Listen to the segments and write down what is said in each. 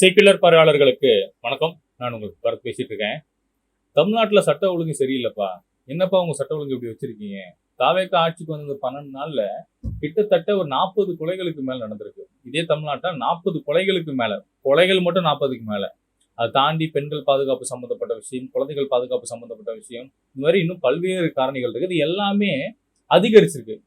Secular பார்வையாளர்களுக்கு வணக்கம். நான் உங்களுக்கு பரத் பேசிட்டு இருக்கேன். தமிழ்நாட்டுல சட்ட ஒழுங்கு சரியில்லைப்பா. என்னப்பா உங்க சட்ட ஒழுங்கு இப்படி வச்சிருக்கீங்க? தாவேக்கா ஆட்சிக்கு வந்த 12 நாள்ல கிட்டத்தட்ட ஒரு 40 கொலைகளுக்கு மேல நடந்திருக்கு. இதே தமிழ்நாட்டுல 40 கொலைகளுக்கு மேல. கொலைகள் மட்டும் 40க்கு மேல. அதை தாண்டி பெண்கள் பாதுகாப்பு சம்பந்தப்பட்ட விஷயம், குழந்தைகள் பாதுகாப்பு சம்பந்தப்பட்ட விஷயம், இந்த மாதிரி இன்னும் பல்வேறு காரணிகள் இருக்கு. இது எல்லாமே அதிகரிச்சிருக்கு.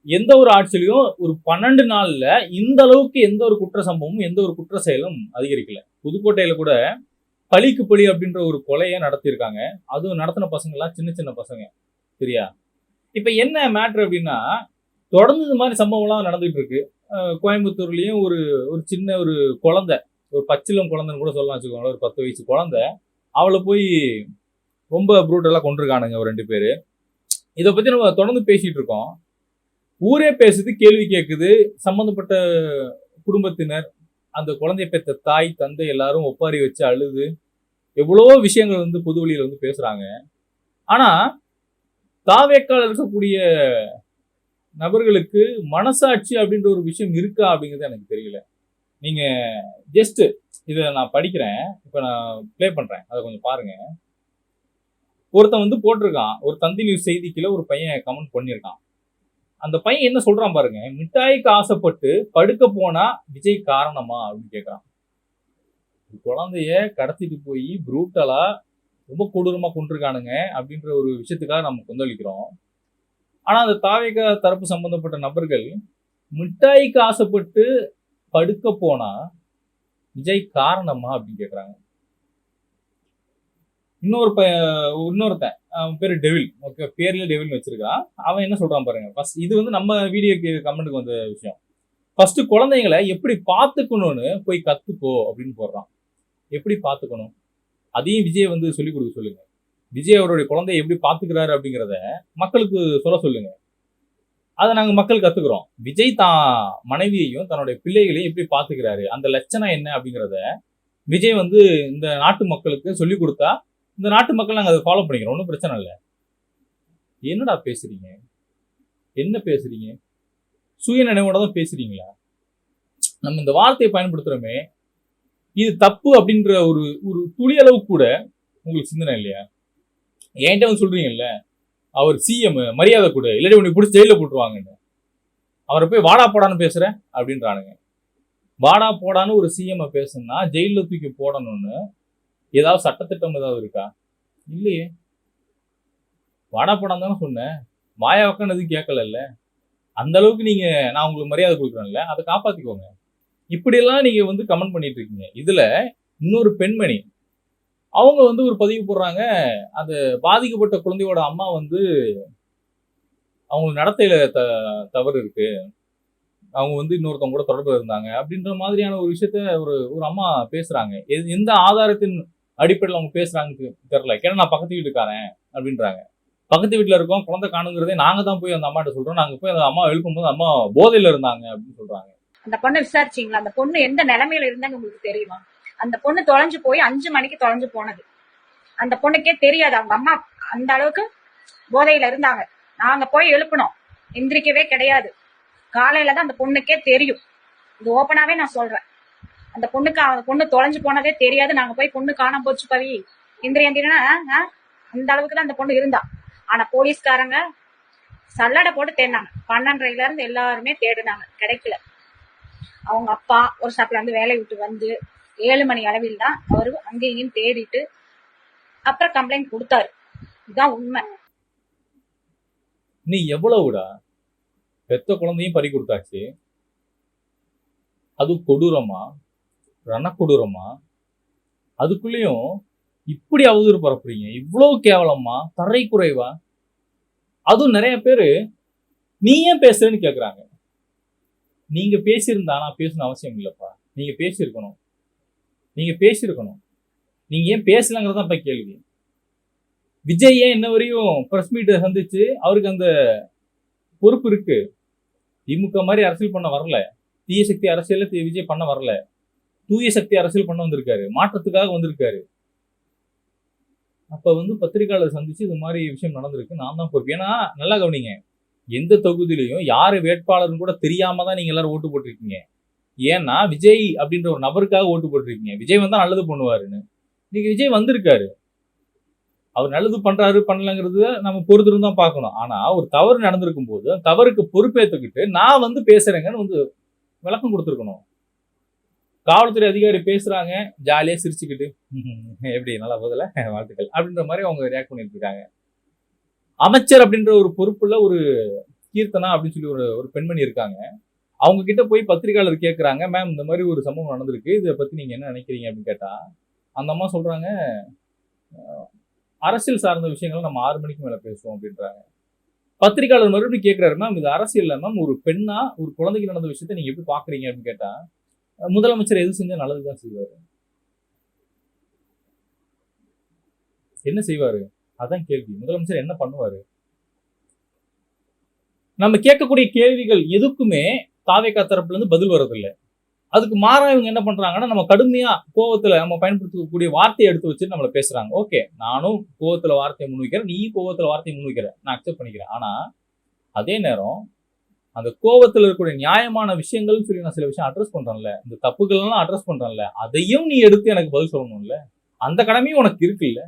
எந்த ஒரு ஆட்சியிலையும் ஒரு 12 நாள்ல இந்த அளவுக்கு எந்த ஒரு குற்ற சம்பவமும் எந்த ஒரு குற்ற செயலும் அதிகரிக்கல. புதுக்கோட்டையில கூட பழிக்கு பழி அப்படின்ற ஒரு கொலையை நடத்தியிருக்காங்க. அதுவும் நடத்தின பசங்க எல்லாம் சின்ன சின்ன பசங்க. சரியா? இப்ப என்ன மேட்ரு அப்படின்னா, தொடர்ந்து இந்த மாதிரி சம்பவம்லாம் நடந்துட்டு இருக்கு. கோயம்புத்தூர்லயும் ஒரு ஒரு சின்ன ஒரு குழந்தை, ஒரு பச்சிளம் குழந்தைன்னு கூட சொல்லலாம் வச்சுக்கோங்களேன். ஒரு 10 வயசு குழந்தை, அவளை போய் ரொம்ப ப்ரூட்டலா கொண்டிருக்கானுங்க ஒரு 2 பேரு. இதை பத்தி நம்ம தொடர்ந்து பேசிட்டு இருக்கோம். ஊரே பேசுது, கேள்வி கேட்குது. சம்பந்தப்பட்ட குடும்பத்தினர், அந்த குழந்தைய பெற்ற தாய் தந்தை எல்லாரும் ஒப்பாரி வச்சு அழுது எவ்வளவோ விஷயங்கள் வந்து பொது வெளியில வந்து பேசுறாங்க. ஆனா தாவேக்கால இருக்கக்கூடிய நபர்களுக்கு மனசாட்சி அப்படின்ற ஒரு விஷயம் இருக்கா அப்படிங்கிறது எனக்கு தெரியல. நீங்க ஜஸ்ட் இதை நான் படிக்கிறேன், இப்ப நான் பிளே பண்றேன், அதை கொஞ்சம் பாருங்க. ஒருத்தன் வந்து போட்டிருக்கான், ஒரு தந்தி நியூஸ் செய்திக்குள்ள ஒரு பையன் கமெண்ட் பண்ணியிருக்கான். அந்த பையன் என்ன சொல்றான் பாருங்க. மிட்டாய்க்கு ஆசைப்பட்டு படுக்க போனா விஜய் காரணமா அப்படின்னு கேட்கறான். குழந்தைய கடத்திட்டு போய் ப்ரூட்டலா ரொம்ப கொடூரமா கொண்டிருக்கானுங்க அப்படின்ற ஒரு விஷயத்துக்காக நம்ம கொந்தளிக்கிறோம். ஆனா அந்த தாவேக தரப்பு சம்பந்தப்பட்ட நபர்கள் மிட்டாய்க்கு ஆசைப்பட்டு படுக்க போனா விஜய் காரணமா அப்படின்னு கேட்கறாங்க. இன்னொருத்தன் அவன் பேரு டெவில். ஓகே, பேர்ல டெவில் வச்சிருக்கான். அவன் என்ன சொல்றான் பாருங்க. ஃபர்ஸ்ட் இது வந்து நம்ம வீடியோக்கு கமெண்ட்டுக்கு வந்த விஷயம். ஃபர்ஸ்ட் குழந்தைங்களை எப்படி பார்த்துக்கணும்னு போய் கத்துக்கோ அப்படின்னு போடுறான். எப்படி பார்த்துக்கணும் அதையும் விஜய் வந்து சொல்லிக் கொடுக்க சொல்லுங்க. விஜய் அவருடைய குழந்தைய எப்படி பார்த்துக்கிறாரு அப்படிங்கிறத மக்களுக்கு சொல்ல சொல்லுங்க. அதை நாங்க மக்கள் கத்துக்கிறோம். விஜய் தான் மனைவியையும் தன்னுடைய பிள்ளைகளையும் எப்படி பார்த்துக்கிறாரு, அந்த லட்சணம் என்ன அப்படிங்கிறத விஜய் வந்து இந்த நாட்டு மக்களுக்கு சொல்லிக் கொடுத்தா இந்த நாட்டு மக்கள் நாங்கள் அதை ஃபாலோ பண்ணிக்கிறோம். ஒன்றும் பிரச்சனை இல்லை. என்னடா பேசுறீங்க? என்ன பேசுறீங்க? சுய நினைவோட தான் பேசுறீங்களா? நம்ம இந்த வார்த்தையை பயன்படுத்துறோமே, இது தப்பு அப்படின்ற ஒரு ஒரு துளி அளவு கூட உங்களுக்கு சிந்தனை இல்லையா? என்கிட்ட வந்து சொல்றீங்கல்ல, அவர் சிஎம், மரியாதை கொடு, இல்லாட்டி உன்னை பிடிச்சி ஜெயில போட்டுருவாங்கன்னு. அவரை போய் வாடா போடான்னு பேசுற அப்படின்றானுங்க. வாடா போடான்னு ஒரு சிஎம் பேசுனா ஜெயில தூக்கி போடணும்னு ஏதாவது சட்டத்திட்டம் ஏதாவது இருக்கா? இல்லையே. வாடா போடான்னு தானே சொன்னேன். வாயா உக்கானது கேட்கல. அந்த அளவுக்கு நீங்க நான் உங்களுக்கு மரியாதை கொடுக்குறேன்ல, அதை காப்பாத்திக்கோங்க. இப்படியெல்லாம் நீங்க வந்து கமெண்ட் பண்ணிட்டு இருக்கீங்க. இதுல இன்னொரு பெண்மணி அவங்க வந்து ஒரு பதிவு போடுறாங்க. அந்த பாதிக்கப்பட்ட குழந்தையோட அம்மா வந்து அவங்க நடத்தையில தவறு இருக்கு, அவங்க வந்து இன்னொருத்தவங்க கூட தொடர்பு இருந்தாங்க அப்படின்ற மாதிரியான ஒரு விஷயத்த ஒரு ஒரு அம்மா பேசுறாங்க. எந்த ஆதாரத்தின் அடிப்படையில் அவங்க பேசுறாங்கன்னு தெரியல. ஏன்னா நான் பக்கத்து வீட்டுக்காரன் அப்படின்றாங்க. பக்கத்து வீட்டுல இருக்கோம், குழந்தை காணுங்கிறதே நாங்க தான் போய் அந்த அம்மாட்ட சொல்றோம். நாங்க போய் அந்த அம்மா எழுப்பும்போது அம்மா போதையில இருந்தாங்க அப்படின்னு சொல்றாங்க. அந்த பொண்ணு விசாரிச்சீங்களா? அந்த பொண்ணு எந்த நிலைமையில இருந்தான்னு உங்களுக்கு தெரியுமா? அந்த பொண்ணு தொலைஞ்சு போய் 5 மணிக்கு தொலைஞ்சு போனது. அந்த பொண்ணுக்கே தெரியாது அவங்க அம்மா அந்த அளவுக்கு போதையில இருந்தாங்க. நாங்க போய் எழுப்பணும், எந்திரிக்கவே கிடையாது. காலையில தான் அந்த பொண்ணுக்கே தெரியும். இது ஓப்பனாவே நான் சொல்றேன். அந்த பொண்ணு தொலைஞ்சு போனதே தெரியாது. நாங்க போய் பொண்ணு காணாம போச்சு பவி எந்திரினா அந்த அளவுக்கு தான் அந்த பொண்ணு இருந்தா. ஆனா போலீஸ்காரங்க சல்லடை போட்டு தேடினாங்க. 12:30 இருந்து எல்லாருமே தேடினாங்க, கிடைக்கல. அவங்க அப்பா ஒரு ஸ்டாப்ல இருந்து வேலையை விட்டு வந்து 7 மணி அளவில் தான் அவரு அங்கேயும் தேடிட்டு அப்புறம் கம்ப்ளைண்ட் கொடுத்தாரு. இதுதான் உண்மை. நீ எவ்வளவுடா பெத்த குழந்தையும் பறி கொடுத்தாச்சு, அது கொடூரமா, ரணக்கொடூரமா, அதுக்குள்ளேயும் இப்படி அவதூறு பரப்புறீங்க. இவ்வளவு கேவலமா, தரை குறைவா? அதுவும் நிறைய பேரு நீ ஏன் பேசுறேன்னு கேக்குறாங்க. நீங்க பேசியிருந்தா நான் பேசணும் அவசியம் இல்லப்பா. நீங்க பேசியிருக்கணும். நீங்க ஏன் பேசலங்கிறதான் இப்ப கேள்வி. விஜய் ஏன் இன்ன வரையும் பிரஸ் மீட்டை சந்திச்சு அவருக்கு அந்த பொறுப்பு இருக்கு. திமுக மாதிரி அரசியல் பண்ண வரல. தீய சக்தி அரசியல விஜய் பண்ண வரல. தூய சக்தி அரசியல் பண்ண வந்திருக்காரு, மாற்றத்துக்காக வந்திருக்காரு. அப்ப வந்து பத்திரிகையாளர் சந்திச்சு இது மாதிரி விஷயம் நடந்திருக்கு, நான் தான் பொறுப்பு. ஏன்னா நல்லா கவனிங்க, எந்த தொகுதியிலையும் யாரு வேட்பாளர்னு கூட தெரியாம தான் நீங்க எல்லாரும் ஓட்டு போட்டிருக்கீங்க. ஏன்னா விஜய் அப்படின்ற ஒரு நபருக்காக ஓட்டு போட்டிருக்கீங்க. விஜய் வந்தா நல்லது பண்ணுவாருன்னு. இன்னைக்கு விஜய் வந்திருக்காரு. அவர் நல்லது பண்றாரு பண்ணலங்கிறது நம்ம பொறுத்திருந்து தான் பார்க்கணும். ஆனா ஒரு தவறு நடந்திருக்கும் போது தவறுக்கு பொறுப்பேற்றுக்கிட்டு நான் வந்து பேசுறேங்கன்னு வந்து விளக்கம் கொடுத்திருக்கணும். காவல்துறை அதிகாரி பேசுறாங்க, ஜாலியா சிரிச்சுக்கிட்டு எப்படி நல்லா போதல வாழ்த்துக்கள் அப்படின்ற மாதிரி அவங்க ரியாக்ட் பண்ணிட்டு இருக்காங்க. அமைச்சர் அப்படின்ற ஒரு பொறுப்புல ஒரு கீர்த்தனா அப்படின்னு சொல்லி ஒரு பெண்மணி இருக்காங்க. அவங்க கிட்ட போய் பத்திரிகையாளர் கேட்கறாங்க, மேம் இந்த மாதிரி ஒரு சம்பவம் நடந்திருக்கு, இதை பத்தி நீங்க என்ன நினைக்கிறீங்க அப்படின்னு கேட்டா அந்த அம்மா சொல்றாங்க, அரசியல் சார்ந்த விஷயங்களை நம்ம 6 மணிக்கு மேல பேசுவோம் அப்படின்றாங்க. பத்திரிகையாளர் மறுபடியும் கேட்கிறாரு, மேம் இது அரசியல் இல்ல மேம், ஒரு பெண்ணா ஒரு குழந்தைக்கு நடந்த விஷயத்தை நீங்க எப்படி பாக்குறீங்க அப்படின்னு கேட்டா முதலமைச்சர் எது செஞ்சா நல்லதுதான் செய்வாரு. என்ன செய்வாரு? அதான் கேள்வி. முதலமைச்சர் என்ன பண்ணுவாரு? நம்ம கேட்கக்கூடிய கேள்விகள் எதுக்குமே தாவேகா தரப்புல இருந்து பதில் வர்றதில்லை. அதுக்கு மாறா இவங்க என்ன பண்றாங்கன்னா, நம்ம கடுமையா கோவத்துல நம்ம பயன்படுத்தக்கூடிய வார்த்தையை எடுத்து வச்சு நம்மள பேசுறாங்க. ஓகே, நானும் கோவத்துல வார்த்தையை முன்வைக்கிறேன், நீ கோவத்துல வார்த்தையை முன்வைக்கிற, நான் அக்செப்ட் பண்ணிக்கிறேன். ஆனா அதே நேரம் அந்த கோவத்துல இருக்கக்கூடிய நியாயமான விஷயங்கள்னு சொல்லி நான் சில விஷயம் அட்ரஸ் பண்றேன்ல, இந்த தப்புகள் எல்லாம் அட்ரஸ் பண்றேன்ல, அதையும் நீ எடுத்து எனக்கு பதில் சொல்லணும்ல. அந்த கடமையும் உனக்கு இருக்குல்ல,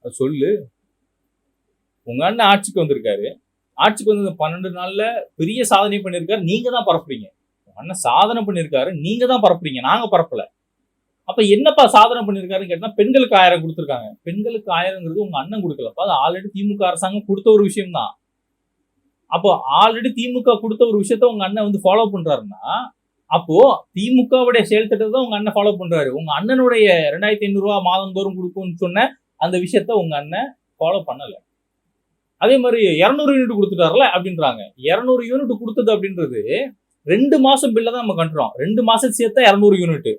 அது சொல்லு. உங்க அண்ணன் ஆட்சிக்கு வந்திருக்காரு. ஆட்சிக்கு வந்து 12 நாள்ல பெரிய சாதனை பண்ணியிருக்காரு. நீங்க தான் பரப்புறீங்க. அண்ணன் சாதனை பண்ணியிருக்காரு, நீங்க தான் பரப்புறீங்க, நாங்க பரப்பல. அப்ப என்னப்பா சாதனை பண்ணியிருக்காருன்னு கேட்டா பெண்களுக்கு 1000 கொடுத்திருக்காங்க. பெண்களுக்கு 1000ங்கிறது உங்க அண்ணன் கொடுக்கலப்பா, அது ஆல்ரெடி திமுக அரசாங்கம் கொடுத்த ஒரு விஷயம் தான். அப்போ ஆல்ரெடி திமுக கொடுத்த ஒரு விஷயத்த உங்க அண்ணன் வந்து ஃபாலோ பண்றாருன்னா, அப்போ திமுகவுடைய செயல் திட்டத்தை உங்க அண்ணன் ஃபாலோ பண்றாரு. உங்க அண்ணனுடைய 2500 ரூபாய் மாதந்தோறும் கொடுக்கும்னு சொன்ன அந்த விஷயத்த உங்க அண்ணன் ஃபாலோ பண்ணல. அதே மாதிரி 200 யூனிட் கொடுத்துட்டாருல அப்படின்றாங்க. 200 யூனிட் கொடுத்தது அப்படின்றது 2 மாசம் பில்ல தான் நம்ம கட்டுறோம். 2 மாசம் சேர்த்தா 200 யூனிட்.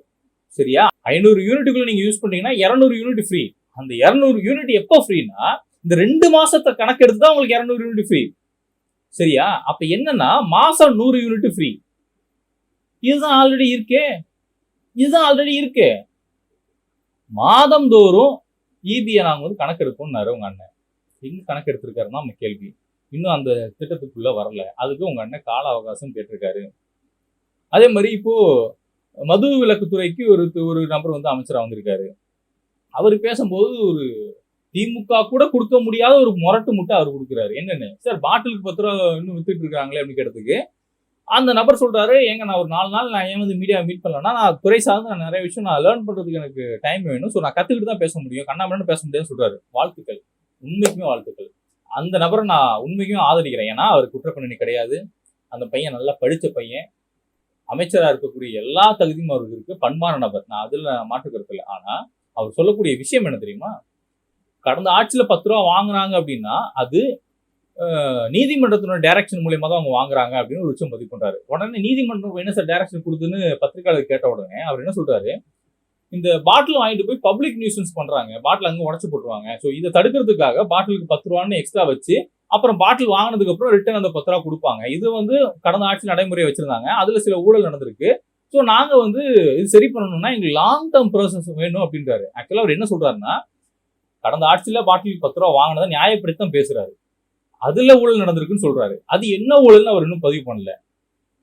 சரியா? 500 யூனிட்டுக்குள்ள நீங்க யூஸ் பண்ணீங்கன்னா 200 யூனிட் ஃப்ரீ. அந்த 200 யூனிட் எப்போ ஃப்ரீனா, இந்த 2 மாசத்தை கணக்கெடுத்து தான் உங்களுக்கு 200 யூனிட் ஃப்ரீ. சரியா? அப்ப என்னன்னா மாசம் 100 யூனிட் ஃப்ரீ. இதுதான் ஆல்ரெடி இருக்கே. இதுதான் ஆல்ரெடி இருக்கே. மாதந்தோறும் ஈபியை நாங்க வந்து கணக்கெடுப்போம்னாரு உங்க அண்ணன். எங்க கணக்கு எடுத்திருக்காருன்னா நம்ம கேள்வி. இன்னும் அந்த திட்டத்துக்குள்ள வரல. அதுக்கு உங்க அண்ணன் கால அவகாசம் கேட்டிருக்காரு. அதே மாதிரி இப்போ மது விலக்குத்துறைக்கு ஒரு நபர் வந்து அமைச்சரா வந்திருக்காரு. அவர் பேசும்போது ஒரு திமுக கூட கொடுக்க முடியாத ஒரு முரட்டு முட்டை அவர் கொடுக்குறாரு. என்னன்னு, சார் பாட்டிலுக்கு 10 ரூபா இன்னும் வித்துட்டு இருக்காங்களே அப்படின்னு கேட்டதுக்கு அந்த நபர் சொல்றாரு, ஏங்க நான் ஒரு 4 நாள் நான் ஏன் வந்து மீடியா மீட் பண்ணலன்னா, நான் துறை சார்ந்து நான் நிறைய விஷயம் நான் லேர்ன் பண்றதுக்கு எனக்கு டைம் வேணும். ஸோ நான் கத்துக்கிட்டு தான் பேச முடியும், கண்ணாமண்ணு பேச முடியாதுன்னு சொல்றாரு. வாழ்த்துக்கள், உண்மைக்குமே வாழ்த்துக்கள். அந்த நபரை நான் உண்மைக்குமே ஆதரிக்கிறேன். ஏன்னா அவர் குற்றப்பண்ணி கிடையாது. அந்த பையன் நல்லா படிச்ச பையன், அமைச்சரா இருக்கக்கூடிய எல்லா தகுதியும் அவருக்கு இருக்கு, பண்பான நபர். நான் அதுல மாற்றுக்கிறது இல்லை. ஆனா அவர் சொல்லக்கூடிய விஷயம் என்ன தெரியுமா, கடந்த ஆட்சியில 10 ரூபா வாங்குறாங்க அப்படின்னா அது நீதிமன்றத்தினோட டைரக்ஷன் மூலியமா தான் அவங்க வாங்குறாங்க அப்படின்னு ஒரு விஷயம் பதிவு பண்றாரு. உடனே நீதிமன்றம் என்ன சார் டைரக்ஷன் கொடுத்துன்னு பத்திரிகையாளர் கேட்ட உடனே அவர் என்ன சொல்றாரு, இந்த பாட்டில் வாங்கிட்டு போய் பப்ளிக் நியூசன்ஸ் பண்றாங்க, பாட்டில் அங்க உடச்சு போட்டுருவாங்க. ஸோ இதை தடுக்கிறதுக்காக பாட்டிலுக்கு 10 ரூபான்னு எக்ஸ்ட்ரா வச்சு அப்புறம் பாட்டில் வாங்கினதுக்கு அப்புறம் ரிட்டர்ன் அந்த 10 ரூபா கொடுப்பாங்க. இது வந்து கடந்த ஆட்சி நடைமுறையை வச்சிருந்தாங்க. அதுல சில ஊழல் நடந்திருக்கு. ஸோ நாங்க வந்து இது சரி பண்ணணும்னா எங்களுக்கு லாங் டேர்ம் ப்ராசஸ் வேணும் அப்படின்றாரு. ஆக்சுவலா அவர் என்ன சொல்றாருன்னா, கடந்த ஆட்சியில பாட்டிலுக்கு 10 ரூபா வாங்கினதை நியாயப்படுத்தான் பேசுறாரு. அதுல ஊழல் நடந்திருக்குன்னு சொல்றாரு. அது என்ன ஊழல்னு அவர் இன்னும் பதிவு பண்ணல.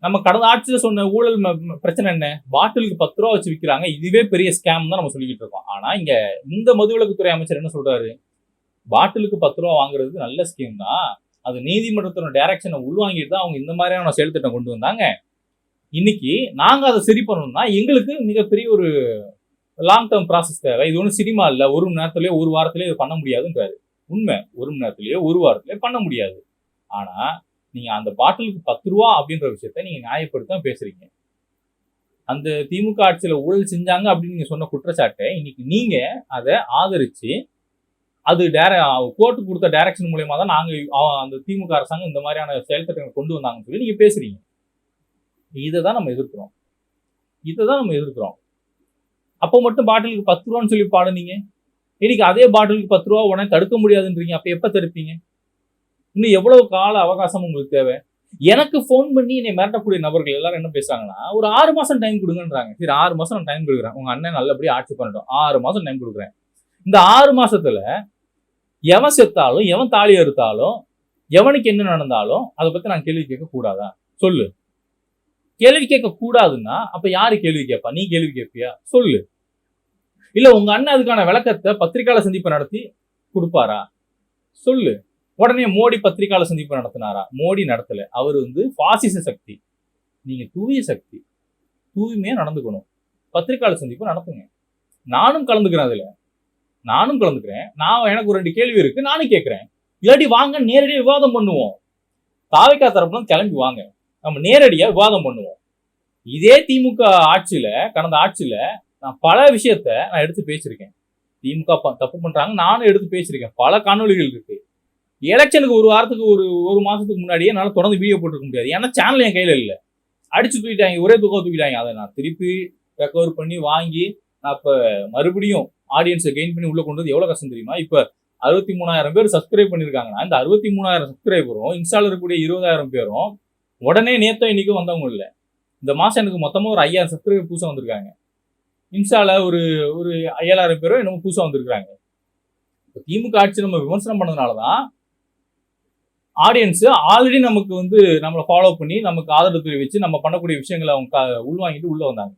நம்ம கடந்த ஆட்சியில சொன்ன ஊழல் பிரச்சனை என்ன, பாட்டிலுக்கு 10 ரூபா வச்சு விற்கிறாங்க, இதுவே பெரிய ஸ்கேம் தான் நம்ம சொல்லிக்கிட்டு இருக்கோம். ஆனா இங்க இந்த மதுவிலக்குத்துறை அமைச்சர் என்ன சொல்றாரு, பாட்டிலுக்கு 10 ரூபா வாங்குறது நல்ல ஸ்கீம் தான், அது நீதிமன்றத்தோட டைரக்ஷனை உள்வாங்கிட்டு தான் அவங்க இந்த மாதிரியான செயல் திட்டம் கொண்டு வந்தாங்க. இன்னைக்கு நாங்க அதை சரி பண்ணணும்னா எங்களுக்கு மிகப்பெரிய ஒரு லாங் டேர்ம் ப்ராசஸ் தேவை. இது ஒன்றும் சினிமா இல்லை, ஒரு மணி நேரத்திலேயே ஒரு வாரத்திலேயே இது பண்ண முடியாதுன்றாரு. உண்மை, ஒரு மணி நேரத்திலேயே ஒரு வாரத்திலேயே பண்ண முடியாது. ஆனா நீங்க அந்த பாட்டிலுக்கு 10 ரூபா அப்படின்ற விஷயத்த நீங்க நியாயப்படுத்த பேசுறீங்க. அந்த திமுக ஆட்சியில ஊழல் செஞ்சாங்க அப்படின்னு நீங்க சொன்ன குற்றச்சாட்டை இன்னைக்கு நீங்க அதை ஆதரிச்சு அது கோர்ட்டு கொடுத்த டைரக்ஷன் மூலயமா தான் நாங்க அந்த திமுக அரசாங்கம் இந்த மாதிரியான செயல் திட்டங்களை கொண்டு வந்தாங்கன்னு சொல்லி நீங்க பேசுறீங்க. இதை தான் நம்ம எதிர்க்கிறோம். அப்போ மட்டும் பாட்டிலுக்கு 10 ரூபான்னு சொல்லி பாடுனீங்க. இன்னைக்கு அதே பாட்டிலுக்கு 10 ரூபா உடனே தடுக்க முடியாதுன்றீங்க. அப்ப எப்ப தடுப்பீங்க? இன்னும் எவ்வளவு கால அவகாசம் உங்களுக்கு தேவை? எனக்கு போன் பண்ணி என்னை மிரட்டக்கூடிய நபர்கள் எல்லாரும் என்ன பேசுறாங்கன்னா, ஒரு 6 மாசம் டைம் கொடுங்கன்றாங்க. சரி 6 மாசம் நான் டைம் கொடுக்குறேன், உங்க அண்ணன் நல்லபடியா ஆட்சி பண்ணட்டும், 6 மாசம் டைம் கொடுக்குறேன். இந்த 6 மாசத்துல எவன் செத்தாலும், எவன் தாலி அறுத்தாலும், எவனுக்கு என்ன நடந்தாலும் அதை பத்தி நான் கேள்வி கேட்க கூடாதா? சொல்லு. கேள்வி கேட்க கூடாதுன்னா அப்ப யாரு கேள்வி கேட்பா? நீ கேள்வி கேட்பியா? சொல்லு. இல்ல உங்க அண்ணன் அதுக்கான விளக்கத்தை பத்திரிகையாளர் சந்திப்பு நடத்தி கொடுப்பாரா? சொல்லு. உடனே மோடி பத்திரிகையாளர் சந்திப்பு நடத்தினாரா? மோடி நடத்தல. அவர் பாசிச சக்தி, நீங்க தூய சக்தி, தூய்மையா நடந்துக்கணும். பத்திரிகையாளர் சந்திப்பு நடத்துங்க. நானும் கலந்துக்கிறேன் அதுல, நானும் கலந்துக்கிறேன். எனக்கு ஒரு 2 கேள்வி இருக்கு, நானும் கேட்கிறேன். இல்லாட்டி வாங்க நேரடியா விவாதம் பண்ணுவோம். தாவேகா தரப்புல கிளம்பி வாங்க, நம்ம நேரடியா விவாதம் பண்ணுவோம். இதே திமுக ஆட்சியில, கடந்த ஆட்சியில நான் பல விஷயத்த நான் எடுத்து பேசியிருக்கேன். திமுக தப்பு பண்றாங்க, நானும் எடுத்து பேசியிருக்கேன். பல காணொலிகள் இருக்கு. எலெக்ஷனுக்கு ஒரு வாரத்துக்கு ஒரு மாசத்துக்கு முன்னாடியே என்னால தொடர்ந்து வீடியோ போட்டுருக்க முடியாது. ஏன்னா சேனல் என் கையில இல்ல. அடிச்சு தூக்கிட்டாங்க, ஒரே தூக்கிட்டாங்க. அதை நான் திருப்பி ரெக்கவர் பண்ணி வாங்கி நான் இப்ப மறுபடியும் ஆடியன்ஸை கெயின் பண்ணி உள்ள கொண்டு வந்து எவ்வளவு கஷ்டம் தெரியுமா? இப்ப 63,000 பேர் சப்ஸ்கிரைப் பண்ணிருக்காங்கன்னா இந்த 63,000 சப்ஸ்கிரைபரும் இன்ஸ்டால இருக்கக்கூடிய 20,000 பேரும் உடனே நேத்தோ இன்னைக்கும் வந்தவங்க இல்ல. இந்த மாசம் எனக்கு மொத்தமா ஒரு 5,000 சப்ஸ்கிரைபர் புதுசா வந்திருக்காங்க. இன்ஸ்டால ஒரு 7,000 பேரும் என்னமோ புதுசா வந்திருக்காங்க. திமுக ஆட்சி நம்ம விமர்சனம் பண்ணதுனாலதான் ஆடியன்ஸ் ஆல்ரெடி நமக்கு நம்மளை ஃபாலோ பண்ணி நமக்கு ஆதரவு தெரிவிச்சு நம்ம பண்ணக்கூடிய விஷயங்களை அவங்க உள்வாங்கிட்டு உள்ள வந்தாங்க.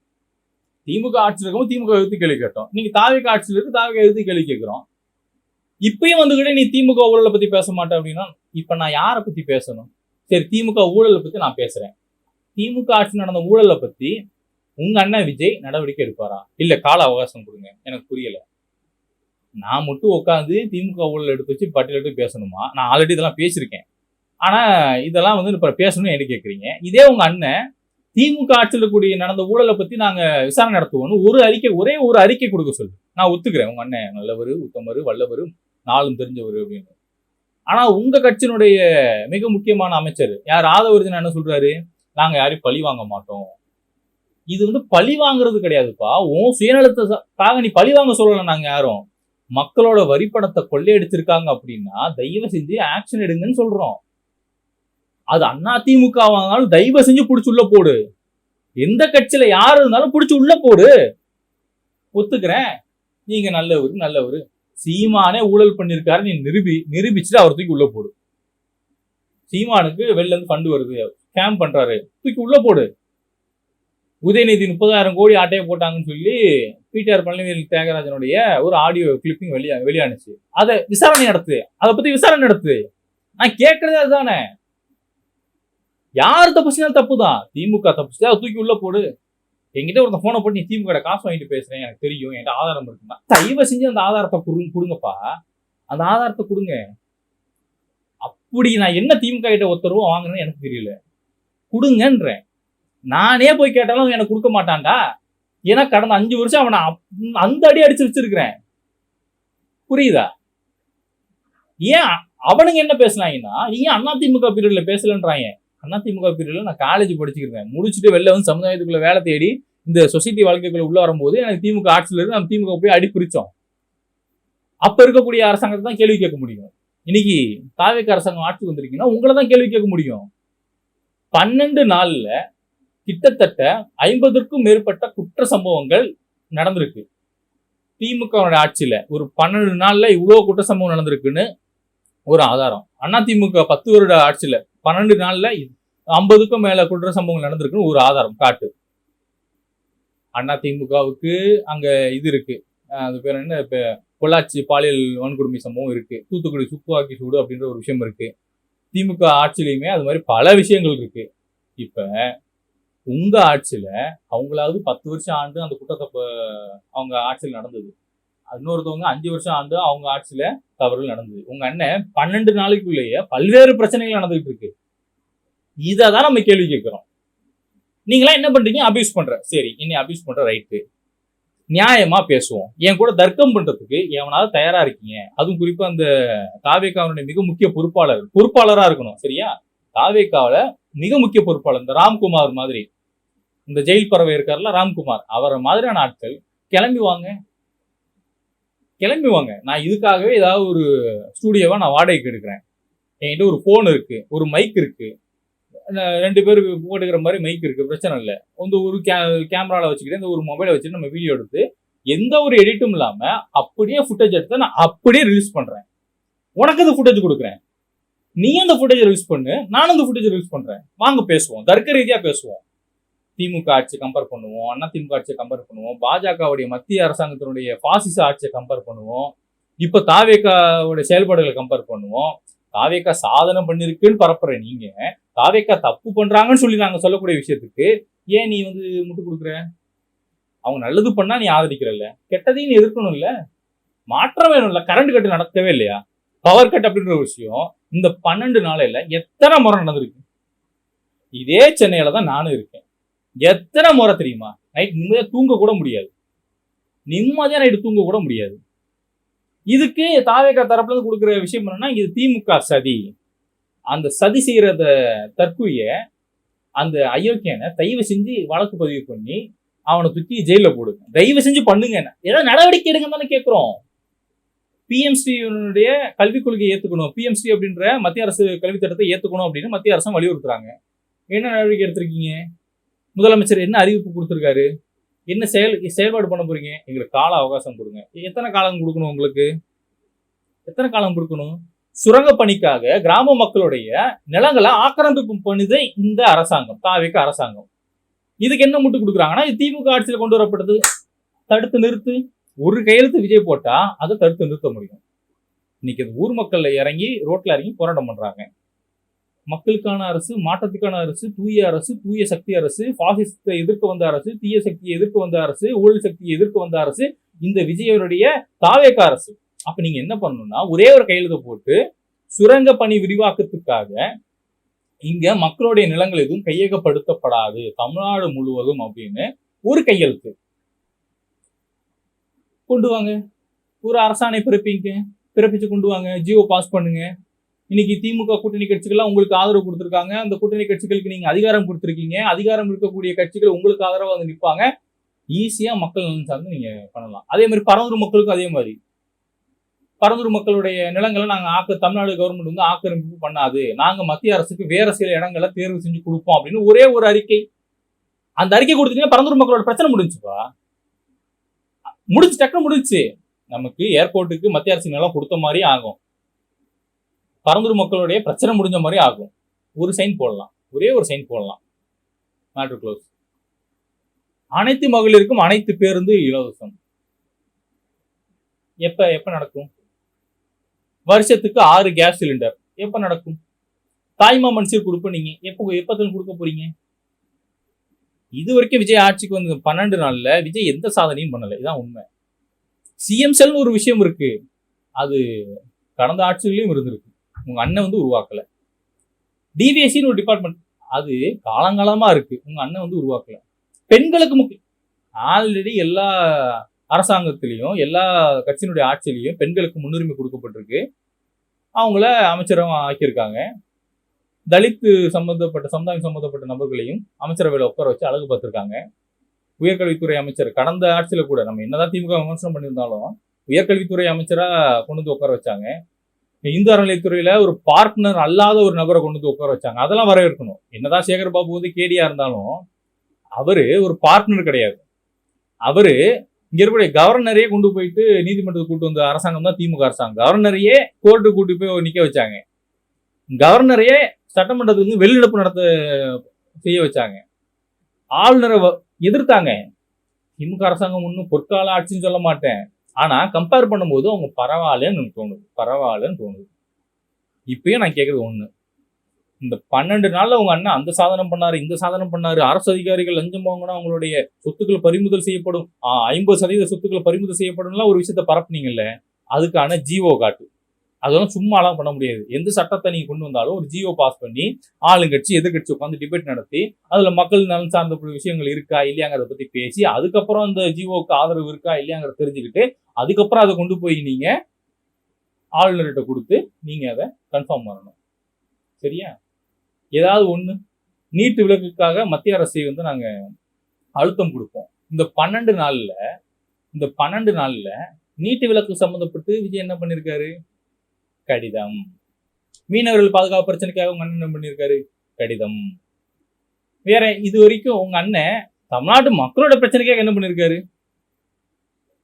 திமுக ஆட்சியில் இருக்கவும் திமுக எதிர்த்து கேள்வி கேட்டோம். நீங்க தாவேகா ஆட்சியில் இருக்கு, தாவேகா எதிர்த்து கேள்வி கேட்கிறோம். இப்பயும் வந்துகிட்டே நீ திமுக ஊழலை பத்தி பேச மாட்டேன் அப்படின்னா இப்ப நான் யாரை பத்தி பேசணும்? சரி, திமுக ஊழலை பத்தி நான் பேசுறேன். திமுக ஆட்சி நடந்த ஊழலை பத்தி உங்க அண்ணன் விஜய் நடவடிக்கை எடுப்பாரா? இல்ல கால அவகாசம் கொடுங்க, எனக்கு புரியல. நான் மட்டும் உட்காந்து திமுக ஊழல் எடுத்து வச்சு பட்டியலிட்டு பேசணுமா? நான் ஆல்ரெடி இதெல்லாம் பேசியிருக்கேன். ஆனா இதெல்லாம் இப்ப பேசணும்னு என்ன கேட்குறீங்க? இதே உங்க அண்ணன் திமுக ஆட்சியில் கூடிய நடந்த ஊழலை பத்தி நாங்க விசாரணை நடத்துவோம்னு ஒரே ஒரு அறிக்கை கொடுக்க சொல்லு, நான் ஒத்துக்கிறேன். உங்க அண்ணன் நல்லவர், உத்தமர், வல்லவர், நாளும் தெரிஞ்சவர் அப்படின்னு. ஆனா உங்க கட்சியினுடைய மிக முக்கியமான அமைச்சர் யார், ஆதவர்ஜன் என்ன சொல்றாரு? நாங்க யாரையும் பழி வாங்க மாட்டோம். இது பழி வாங்குறது கிடையாதுப்பா. உன் சுயநலத்துக்காக நீ பழி வாங்க சொல்லல. நாங்க யாரும் மக்களோட வரிப்பணத்தை கொள்ளையடிச்சிருக்காங்க அப்படின்னா தயவு செஞ்சு ஆக்ஷன் எடுங்கன்னு சொல்றோம். அது அதிமுக வாங்கினாலும் தயவு செஞ்சு புடிச்சு உள்ள போடு. எந்த கட்சியில யாரு இருந்தாலும் புடிச்சு உள்ள போடு. ஒத்துக்கிறேன், நீங்க நல்லவரு. சீமானே ஊழல் பண்ணிருக்காரு, நீ நிரூபிச்சுட்டு அவர் தூக்கி உள்ள போடு. சீமானுக்கு வெளில இருந்து ஃபண்ட் வருது, ஸ்கேம் பண்றாரு, தூக்கி உள்ள போடு. உதயநிதி 30,000 கோடி ஆட்டையை போட்டாங்கன்னு சொல்லி பிடிஆர் பழனிவேல் தியாகராஜனுடைய ஒரு ஆடியோ கிளிப்பிங் வெளியானுச்சு. அதை விசாரணை நடத்து, அதை பத்தி விசாரணை நடத்து. நான் கேட்கறதே அதுதானே. யார் தப்பு செஞ்சாலும் தப்புதான். திமுக தப்பு செஞ்சா தூக்கி உள்ள போடு. என்கிட்ட ஒருத்தன் போனை போட்டு நீ திமுக காசு வாங்கிட்டு பேசுறேன், எனக்கு தெரியும், என்கிட்ட ஆதாரம் இருக்குன்னா தயவு செஞ்சு அந்த ஆதாரத்தை கொடுங்கப்பா. அந்த ஆதாரத்தை கொடுங்க. அப்படி நான் என்ன திமுக கிட்ட 1 ரூபா வாங்கினேன்னு எனக்கு தெரியல, கொடுங்கன்றேன். நானே போய் கேட்டாலும் எனக்கு கொடுக்க மாட்டான்டா. ஏன்னா கடந்த 5 வருஷம் அவனை அந்த அடி அடிச்சு வச்சிருக்கிறேன். புரியுதா? ஏன் அவனுங்க என்ன பேசலாங்கன்னா நீங்க அதிமுக பீரியட்ல பேசலன்றாங்க. அதிமுக பீரியட்ல நான் காலேஜ் படிச்சுக்கிறேன், முடிச்சுட்டு வெளில சமுதாயத்துக்குள்ள வேலை தேடி இந்த சொசைட்டி வாழ்க்கைக்குள்ள உள்ள வரும்போது எனக்கு திமுக ஆட்சியில் இருந்து நம்ம திமுக போய் அடி பிரிச்சோம். அப்ப இருக்கக்கூடிய அரசாங்கத்தை தான் கேள்வி கேட்க முடியும். இன்னைக்கு தாவேகா அரசாங்கம் ஆட்சி வந்திருக்கீங்கன்னா உங்களை தான் கேள்வி கேட்க முடியும். 12 நாள்ல கிட்டத்தட்ட 50க்கும் மேற்பட்ட குற்ற சம்பவங்கள் நடந்திருக்கு. திமுக ஆட்சியில ஒரு 12 நாள்ல இவ்வளவு குற்ற சம்பவம் நடந்திருக்குன்னு ஒரு ஆதாரம். அதிமுக 10 வருட ஆட்சியில 12 நாள்ல 50க்கும் மேல குற்ற சம்பவங்கள் நடந்திருக்குன்னு ஒரு ஆதாரம் காட்டு. அதிமுகவுக்கு அங்க இது இருக்கு, அது பேர் என்ன, இப்ப பொள்ளாச்சி பாலியல் வன்கொடுமை சம்பவம் இருக்கு, தூத்துக்குடி துப்பாக்கி சூடு அப்படின்ற ஒரு விஷயம் இருக்கு. திமுக ஆட்சியிலுமே அது மாதிரி பல விஷயங்கள் இருக்கு. இப்ப உங்க ஆட்சியில அவங்களாவது 10 வருஷம் ஆண்டு அந்த குற்றத்தை அவங்க ஆட்சியில் நடந்தது, இன்னொருத்தவங்க 5 வருஷம் ஆண்டு அவங்க ஆட்சியில தவறுகள் நடந்தது. உங்க அண்ணன் 12 நாளைக்குள்ளேயே பல்வேறு பிரச்சனைகள் நடந்துகிட்டு இருக்கு. இதான் நம்ம கேள்வி கேட்கிறோம். நீங்களா என்ன பண்றீங்க? அபியூஸ் பண்ற. சரி, இன்னை அபியூஸ் பண்ற, ரைட்டு, நியாயமா பேசுவோம். என் கூட தர்க்கம் பண்றதுக்கு எவனாவது தயாரா இருக்கீங்க? அதுவும் குறிப்பா அந்த தாவேகாவுடைய மிக முக்கிய பொறுப்பாளரா இருக்கணும். சரியா? தாவேகாவில மிக முக்கிய பொறுப்பாளர் இந்த ராம்குமார் மாதிரி, இந்த ஜெயில் பறவை இருக்காருல்ல ராம்குமார், அவரை மாதிரியான ஆட்கள் கிளம்பி வாங்க. நான் இதுக்காகவே ஏதாவது ஒரு ஸ்டூடியோவா நான் வாடகைக்கு எடுக்கிறேன். என்கிட்ட ஒரு போன் இருக்கு, ஒரு மைக் இருக்கு, 2 பேர் போட்டுக்கிற மாதிரி மைக் இருக்கு, பிரச்சனை இல்லை. ஒரு கேமரால வச்சுக்கிட்டு இந்த ஒரு மொபைலை வச்சுட்டு நம்ம வீடியோ எடுத்து எந்த ஒரு எடிட்டும் இல்லாம அப்படியே ஃபுட்டேஜ் எடுத்து நான் அப்படியே ரிலீஸ் பண்றேன். உனக்கு அந்த ஃபுட்டேஜ் கொடுக்குறேன், நீ அந்த ஃபுட்டேஜ் ரிலீஸ் பண்ணு, நானும் அந்த ஃபுட்டேஜ் ரிலீஸ் பண்றேன். வாங்க பேசுவோம், தர்க்க ரீதியா பேசுவோம். திமுக ஆட்சியை கம்பேர் பண்ணுவோம், அதிமுக ஆட்சியை கம்பேர் பண்ணுவோம், பாஜகவுடைய மத்திய அரசாங்கத்தினுடைய பாசிச ஆட்சியை கம்பேர் பண்ணுவோம், இப்ப தாவேகாவுடைய செயல்பாடுகளை கம்பேர் பண்ணுவோம். தாவேகா சாதனை பண்ணிருக்குன்னு பரப்புற நீங்க தாவேகா தப்பு பண்றாங்கன்னு சொல்லி நாங்க சொல்லக்கூடிய விஷயத்துக்கு ஏன் நீ வந்து முட்டு கொடுக்குற? அவங்க நல்லது பண்ணா நீ ஆதரிக்கிறல்ல, கெட்டதையும் நீ எதிர்க்கணும் இல்ல, மாற்றம் வேணும் இல்ல. கரண்ட் கட்டு நடக்கவே இல்லையா? பவர் கட் அப்படின்ற ஒரு விஷயம் இந்த 12 நாளையில எத்தனை முறை நடந்திருக்கு? இதே சென்னையில தான் நானும் இருக்கேன். எத்தனை முறை தெரியுமா? நைட் நிம்மதியா தூங்க கூட முடியாது. நிம்மதியா நைட்டு தூங்க கூட முடியாது. இதுக்கு தாவேகா தரப்புல இருந்து கொடுக்குற விஷயம் என்னன்னா, இது திமுக சதி. அந்த சதி செய்யறத தற்கொலைய அந்த அயோக்கியனை தயவு செஞ்சு வழக்கு பதிவு பண்ணி அவனை தூக்கி ஜெயில போடுங்க. தயவு செஞ்சு பண்ணுங்க. ஏதாவது நடவடிக்கை எடுங்க தானே கேட்கிறோம். பிஎம்ஸ்ரீனுடைய கல்விக் கொள்கையை ஏத்துக்கணும், பிஎம்ஸ்ரீ அப்படின்ற மத்திய அரசு கல்வி திட்டத்தை ஏத்துக்கணும் அப்படின்னு மத்திய அரசும் வலியுறுத்துறாங்க. என்ன நடவடிக்கை எடுத்திருக்கீங்க? முதலமைச்சர் என்ன அறிவிப்பு கொடுத்திருக்காரு? என்ன செயல்பாடு பண்ண போறீங்க? எங்களுக்கு கால அவகாசம் கொடுங்க. எத்தனை காலம் கொடுக்கணும்? உங்களுக்கு எத்தனை காலம் கொடுக்கணும்? சுரங்க பணிக்காக கிராம மக்களுடைய நிலங்களை ஆக்கிரமிப்பு பண்ணுது இந்த அரசாங்கம், தாவேகா அரசாங்கம். இதுக்கு என்ன முட்டு கொடுக்குறாங்கன்னா, இது திமுக ஆட்சியில் கொண்டு வரப்பட்டது, தடுத்து நிறுத்து. ஒரு கையெழுத்து விஜய் போட்டா அதை தடுத்து நிறுத்த முடியும். இன்னைக்கு ஊர் மக்கள் இறங்கி ரோட்ல இறங்கி போராட்டம் பண்றாங்க. மக்களுக்கான அரசு, மாற்றத்துக்கான அரசு, தூய அரசு, தூய சக்தி அரசு, பாசிசத்தை எதிர்க்க வந்த அரசு, தீய சக்தியை எதிர்க்க வந்த அரசு, ஊழல் சக்தியை எதிர்க்க வந்த அரசு இந்த விஜயனுடைய தாவேகா அரசு. அப்ப நீங்க என்ன பண்ணணும்னா, ஒரே ஒரு கையெழுத்து போட்டு சுரங்க பணி விரிவாக்கத்துக்காக இங்க மக்களுடைய நிலங்கள் எதுவும் கையகப்படுத்தப்படாது தமிழ்நாடு முழுவதும் அப்படின்னு ஒரு கையெழுத்து கொண்டு வாங்க. ஒரு அரசாணை பிறப்பிச்சு கொண்டு வாங்க. ஜியோ பாஸ் பண்ணுங்க. இன்னைக்கு திமுக கூட்டணி கட்சிகள்லாம் உங்களுக்கு ஆதரவு கொடுத்துருக்காங்க. அந்த கூட்டணி கட்சிகளுக்கு நீங்க அதிகாரம் கொடுத்துருக்கீங்க. அதிகாரம் இருக்கக்கூடிய கட்சிகள் உங்களுக்கு ஆதரவா வந்து நிற்பாங்க. ஈஸியா மக்கள் நலன் சார்ந்து நீங்க பண்ணலாம். அதே மாதிரி பரந்தூர் மக்களுக்கும் அதே மாதிரி, பரந்தூர் மக்களுடைய நிலங்களை நாங்க தமிழ்நாடு கவர்மெண்ட் வந்து ஆக்கிரமிப்பு பண்ணாது, நாங்க மத்திய அரசுக்கு வேற சில இடங்களை தேர்வு செஞ்சு கொடுப்போம் அப்படின்னு ஒரே ஒரு அறிக்கை. அந்த அறிக்கை கொடுத்தீங்கன்னா பரந்தூர் மக்களோட பிரச்சனை முடிஞ்சுப்பா. டக்குனு முடிஞ்சு. நமக்கு ஏர்போர்ட்டுக்கு மத்திய அரசு நிலம் கொடுத்த மாதிரி ஆகும். பரந்தூர் மக்களுடைய பிரச்சனை முடிஞ்ச மாதிரி ஆகும். ஒரு சைன் போடலாம், ஒரே ஒரு சைன் போடலாம். Matter close. அனைத்து மகளிருக்கும் அனைத்து பேருந்து இலவசம். எப்ப நடக்கும்? வருஷத்துக்கு 6 கேஸ் சிலிண்டர் எப்ப நடக்கும்? தாய்மாமன் சீர் கொடுப்ப நீங்க எப்ப கொடுக்க போறீங்க? இது வரைக்கும் விஜய் ஆட்சிக்கு வந்து 12 நாள்ல விஜய் எந்த சாதனையும் பண்ணல. இதான் உண்மை. சிஎம் செல்னு ஒரு விஷயம் இருக்கு, அது கடந்த ஆட்சிகளையும் இருந்திருக்கு. உங்க அண்ணன் வந்து உருவாக்கல. டிவிஎஸ்சின்னு ஒரு டிபார்ட்மெண்ட், அது காலங்காலமா இருக்கு, உங்க அண்ணன் வந்து உருவாக்கல. பெண்களுக்கு முக்கியம். ஆல்ரெடி எல்லா அரசாங்கத்திலையும் எல்லா கட்சியினுடைய ஆட்சியிலையும் பெண்களுக்கு முன்னுரிமை கொடுக்கப்பட்டிருக்கு. அவங்கள அமைச்சரும் ஆக்கியிருக்காங்க. தலித் சமுதாயம் சம்பந்தப்பட்ட நபர்களையும் அமைச்சரவையில் உட்கார வச்சு அழகு பார்த்திருக்காங்க. உயர்கல்வித்துறை அமைச்சர் கடந்த ஆட்சியில கூட நம்ம என்னதான் திமுக விமர்சனம் பண்ணியிருந்தாலும் உயர்கல்வித்துறை அமைச்சரா கொண்டு வந்து உட்கார வச்சாங்க. இந்து அறநிலையத்துறையில ஒரு பார்ட்னர் அல்லாத ஒரு நபரை கொண்டு வந்து உட்கார வச்சாங்க. அதெல்லாம் வரவேற்கணும். என்னதான் சேகர் பாபு வந்து கேடியா இருந்தாலும் அவரு ஒரு பார்ட்னர் கிடையாது. அவரு இங்க இருக்கக்கூடிய கவர்னரையே கொண்டு போயிட்டு நீதிமன்றத்துக்கு கூட்டு வந்த அரசாங்கம் தான் திமுக அரசாங்கம். கவர்னரையே கோர்ட்டு கூட்டி போய் நிக்க வச்சாங்க. கவர்னரையே சட்டமன்றத்துக்கு வெளிநடப்பு செய்ய வச்சாங்க. ஆளுநரை எதிர்த்தாங்க. திமுக அரசாங்கம் ஒன்றும் பொற்கால ஆட்சின்னு சொல்ல மாட்டேன், ஆனா கம்பேர் பண்ணும்போது அவங்க பரவாயில்லன்னு தோணுது. இப்பயும் நான் கேட்கறது ஒண்ணு, இந்த 12 நாள்ல உங்க அண்ணன் அந்த சாதனை பண்ணாரு, இந்த சாதனை பண்ணாரு, அரசு அதிகாரிகள் லஞ்சம் வாங்கினா அவங்களுடைய சொத்துக்கள் பறிமுதல் செய்யப்படும், 50% சொத்துக்கள் பறிமுதல் செய்யப்படும்லாம் ஒரு விஷயத்த பரப்புனீங்கல்ல, அதுக்கான ஜிஓ காட்டு. அதெல்லாம் சும்மாலாம் பண்ண முடியாது. எந்த சட்டத்தை நீங்க கொண்டு வந்தாலும் ஒரு ஜிஓ பாஸ் பண்ணி ஆளுங்கட்சி எதிர்கட்சி உட்காந்து டிபேட் நடத்தி அதுல மக்கள் நலன் சார்ந்த விஷயங்கள் இருக்கா இல்லையாங்கிறத பத்தி பேசி அதுக்கப்புறம் அந்த ஜிஓக்கு ஆதரவு இருக்கா இல்லையாங்கிறத தெரிஞ்சுக்கிட்டு அதுக்கப்புறம் அதை கொண்டு போய் நீங்க ஆளுநர்கிட்ட கொடுத்து நீங்க அதை கன்ஃபார்ம் பண்ணணும். சரியா? ஏதாவது ஒண்ணு நீட்டு விலக்குக்காக மத்திய அரசை வந்து நாங்க அழுத்தம் கொடுப்போம். இந்த 12 நாள்ல நீட்டு விலக்கு சம்பந்தப்பட்டு விஜய் என்ன பண்ணிருக்காரு? கடிதம். மீனவர்கள் பாதுகாப்பு பிரச்சனைக்காக உங்க அண்ணன் என்ன பண்ணிருக்காரு? கடிதம். வேற இது வரைக்கும் உங்க அண்ணன் தமிழ்நாட்டு மக்களோட பிரச்சனைக்காக என்ன பண்ணிருக்காரு?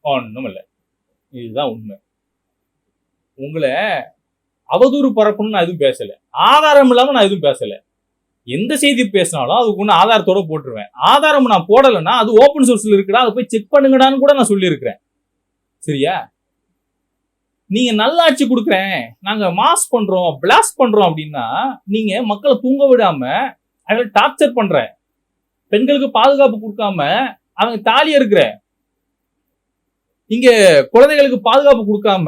ஒண்ணும் இல்லை. இதுதான் உண்மை. உங்களை அவதூறு பரப்பணும்னு நான் எதுவும் பேசல, ஆதாரம் இல்லாம நான் எதுவும் பேசல. எந்த செய்தி பேசினாலும் அதுக்கு ஒன்று ஆதாரத்தோட போட்டுருவேன். ஆதாரம் நான் போடலைன்னா அது ஓப்பன் சோர்ஸ்ல இருக்குடா, அதை போய் செக் பண்ணுங்கடான்னு கூட நான் சொல்லியிருக்கிறேன். சரியா? நீங்க நல்லாட்சி கொடுக்குறேன், நாங்க மாஸ் பண்றோம், பிளாஸ்ட் பண்றோம் அப்படின்னா நீங்க மக்களை தூங்க விடாம அவங்களை டார்ச்சர் பண்ற, பெண்களுக்கு பாதுகாப்பு கொடுக்காம அவங்க தாலி இருக்கிற, இங்க குழந்தைகளுக்கு பாதுகாப்பு கொடுக்காம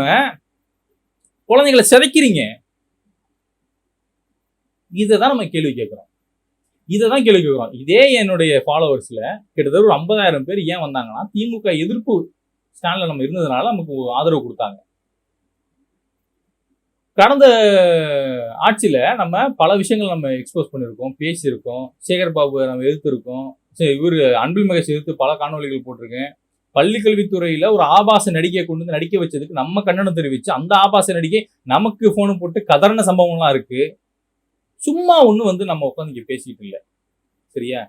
குழந்தைகளை சிதைக்கிறீங்க. இதைதான் நம்ம கேள்வி கேட்கிறோம். இதே என்னுடைய ஃபாலோவர்ஸ்ல கிட்டத்தட்ட ஒரு 50,000 பேர் ஏன் வந்தாங்கன்னா, திமுக எதிர்ப்பு ஸ்டாண்ட்ல நம்ம இருந்ததுனால நமக்கு ஆதரவு கொடுத்தாங்க. கடந்த ஆட்சியில நம்ம பல விஷயங்கள் நம்ம எக்ஸ்போஸ் பண்ணியிருக்கோம், பேசியிருக்கோம். சேகர் பாபு நம்ம எதிர்த்திருக்கோம். இவரு அன்பில் மகேஷ் எதிர்த்து பல காணொலிகள் போட்டிருக்கேன். பள்ளிக்கல்வித்துறையில ஒரு ஆபாச நடிகையை கொண்டு வந்து நடிக்க வச்சதுக்கு நம்ம கண்டனம் தெரிவிச்சு அந்த ஆபாச நடிகை நமக்கு போன் போட்டு கதறின சம்பவம்லாம் இருக்கு. சும்மா ஒண்ணு நம்ம உட்காந்து இங்க பேசிட்டு இல்ல. சரியா?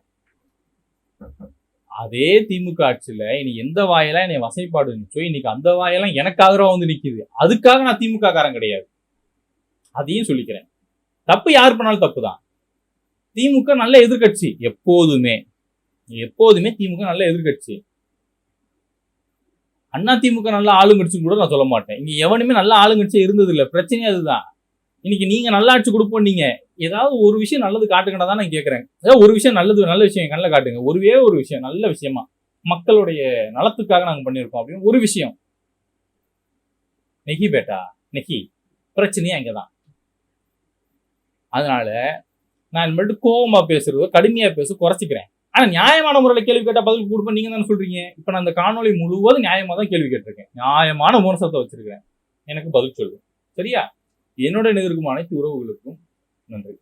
அதே திமுக ஆட்சியில இனி எந்த வாயெல்லாம் என்னை வசைப்பாடு இருந்துச்சோ, இன்னைக்கு அந்த வாயெல்லாம் எனக்கு ஆதரவா வந்து நிக்குது. அதுக்காக நான் திமுக காரன் கிடையாது. அதையும் சொல்லிக்கிறேன். தப்பு யார் பண்ணாலும் தப்பு தான். திமுக நல்ல எதிர்கட்சி. எப்போதுமே திமுக நல்ல எதிர்கட்சி. அண்ணா திமுக நல்ல ஆளுங்கட்சின்னு கூட நான் சொல்ல மாட்டேன். இங்க எவனுமே நல்ல ஆளுங்கட்சி இருந்தது இல்ல. பிரச்சனையே அதுதான். இன்னைக்கு நீங்க நல்ல ஆட்சி கொடுப்போம், நீங்க ஏதாவது ஒரு விஷயம் நல்லது காட்டுங்கடா தான் நான் கேட்கறேன். ஏதாவது ஒரு விஷயம் நல்ல விஷயம் என் கண்ணில் காட்டுங்க. ஒரு விஷயம் நல்ல விஷயமா மக்களுடைய நலத்துக்காக நாங்க பண்ணியிருக்கோம் அப்படின்னு ஒரு விஷயம். நெகி பேட்டா நெகி, பிரச்சனையே அங்கதான். அதனால நான் மட்டும் கோபமா பேசுறதோ கடுமையா பேச குறைச்சிக்கிறேன். ஆனா நியாயமான முறையில் கேள்வி கேட்டா பதில் கொடுப்பேன் நீங்க தானே சொல்றீங்க. இப்ப நான் அந்த காணொலி முழுவதும் நியாயமா தான் கேள்வி கேட்டிருக்கேன். நியாயமான விமர்சனத்தை வச்சிருக்கிறேன். எனக்கு பதில் சொல்லு. சரியா? என்னுடன் இருக்கும் அனைத்து உறவுகளுக்கும் நன்றி.